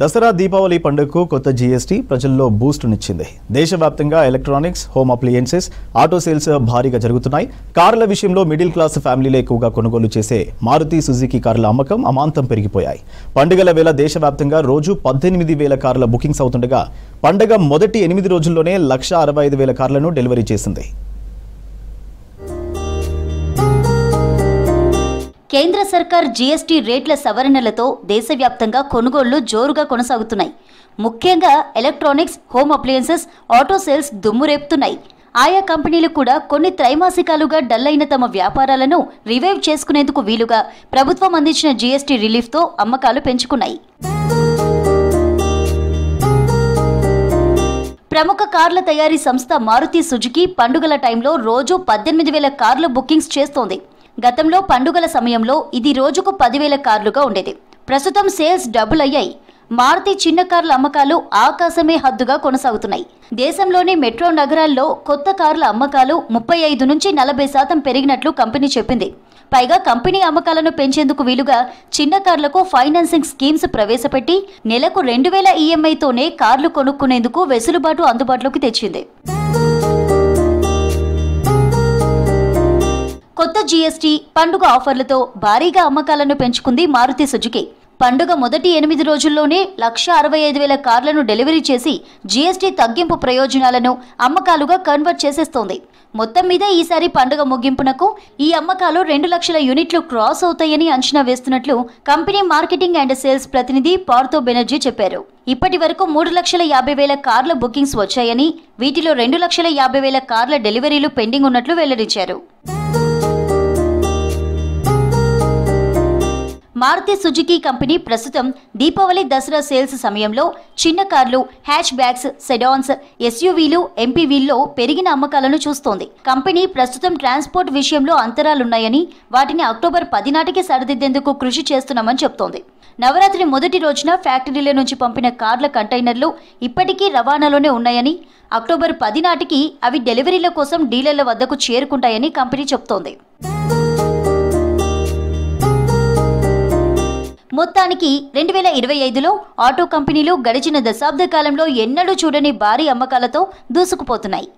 దసరా దీపావళి పండుగకు కొత్త జీఎస్టీ ప్రజల్లో బూస్టునిచ్చింది. దేశవ్యాప్తంగా electronics, home appliances, auto sales భారీగా జరుగుతున్నాయి. కార్ల విషయంలో మిడిల్ క్లాస్ ఫ్యామిలీలే ఎక్కువగా కొనుగోలు చేసే మారుతి సుజుకి కార్ల అమ్మకం అమాంతం పెరిగిపోయాయి. పండుగల వేళ దేశవ్యాప్తంగా రోజు 18,000 కార్ల బుకింగ్స్ అవుతుండగా పండుగ మొదటి 8 రోజుల్లోనే 1,65,000 కార్లను డెలివరీ చేసింది. కేంద్ర సర్కార్ జీఎస్టీ రేట్ల సవరణలతో దేశవ్యాప్తంగా కొనుగోళ్లు జోరుగా కొనసాగుతున్నాయి. ముఖ్యంగా electronics, home appliances, auto sales దుమ్మురేపుతున్నాయి. ఆయా కంపెనీలు కూడా కొన్ని త్రైమాసికాలుగా డల్ అయిన తమ వ్యాపారాలను రివైవ్ చేసుకునేందుకు వీలుగా ప్రభుత్వం అందించిన జీఎస్టీ రిలీఫ్తో అమ్మకాలు పెంచుకున్నాయి. ప్రముఖ కార్ల తయారీ సంస్థ మారుతి సుజుకి పండుగల టైంలో రోజు 18,000 కార్ల బుకింగ్స్ చేస్తోంది. గతంలో పండుగల సమయంలో ఇది రోజుకు 10,000 కార్లుగా ఉండేది. ప్రస్తుతం సేల్స్ డబుల్ అయ్యాయి. మారుతి చిన్న కార్ల అమ్మకాలు ఆకాశమే హద్దుగా కొనసాగుతున్నాయి. దేశంలోని మెట్రో నగరాల్లో కొత్త కార్ల అమ్మకాలు 35 నుంచి 40% పెరిగినట్లు కంపెనీ చెప్పింది. పైగా కంపెనీ అమ్మకాలను పెంచేందుకు వీలుగా చిన్న కార్లకు ఫైనాన్సింగ్ స్కీమ్స్ ప్రవేశపెట్టి నెలకు 2,000 ఈఎంఐతోనే కార్లు కొనుక్కునేందుకు వెసులుబాటు అందుబాటులోకి తెచ్చింది. కొత్త జీఎస్టీ, పండుగ ఆఫర్లతో భారీగా అమ్మకాలను పెంచుకుంది మారుతి సుజుకి. పండుగ మొదటి 8 రోజుల్లోనే 1,65,000 కార్లను డెలివరీ చేసి జీఎస్టీ తగ్గింపు ప్రయోజనాలను అమ్మకాలుగా కన్వర్ట్ చేసేస్తోంది. మొత్తం మీద ఈసారి పండుగ ముగింపునకు ఈ అమ్మకాలు 2 లక్షల యూనిట్లు క్రాస్ అవుతాయని అంచనా వేస్తున్నట్లు కంపెనీ మార్కెటింగ్ అండ్ సేల్స్ ప్రతినిధి పార్థో బెనర్జీ చెప్పారు. ఇప్పటి వరకు 3,50,000 కార్ల బుకింగ్స్ వచ్చాయని, వీటిలో 2,50,000 కార్ల డెలివరీలు పెండింగ్ ఉన్నట్లు వెల్లడించారు. మారుతి సుజుకి కంపెనీ ప్రస్తుతం దీపావళి, దసరా సేల్స్ సమయంలో చిన్న కార్లు, హ్యాచ్ బ్యాగ్స్, సెడాన్స్, ఎస్యూవీలు, ఎంపీవీల్లో పెరిగిన అమ్మకాలను చూస్తోంది. కంపెనీ ప్రస్తుతం ట్రాన్స్పోర్ట్ విషయంలో అంతరాలున్నాయని, వాటిని అక్టోబర్ 10 నాటికి సరిదిద్దేందుకు కృషి చేస్తున్నామని చెప్తోంది. నవరాత్రి మొదటి రోజున ఫ్యాక్టరీల నుంచి పంపిన కార్ల కంటైనర్లు ఇప్పటికీ రవాణాలోనే ఉన్నాయని, అక్టోబర్ 10 నాటికి అవి డెలివరీల కోసం డీలర్ల వద్దకు చేరుకుంటాయని కంపెనీ చెప్తోంది. మొత్తానికి 2025లో ఆటో కంపెనీలు గడిచిన దశాబ్ద కాలంలో ఎన్నడూ చూడని భారీ అమ్మకాలతో దూసుకుపోతున్నాయి.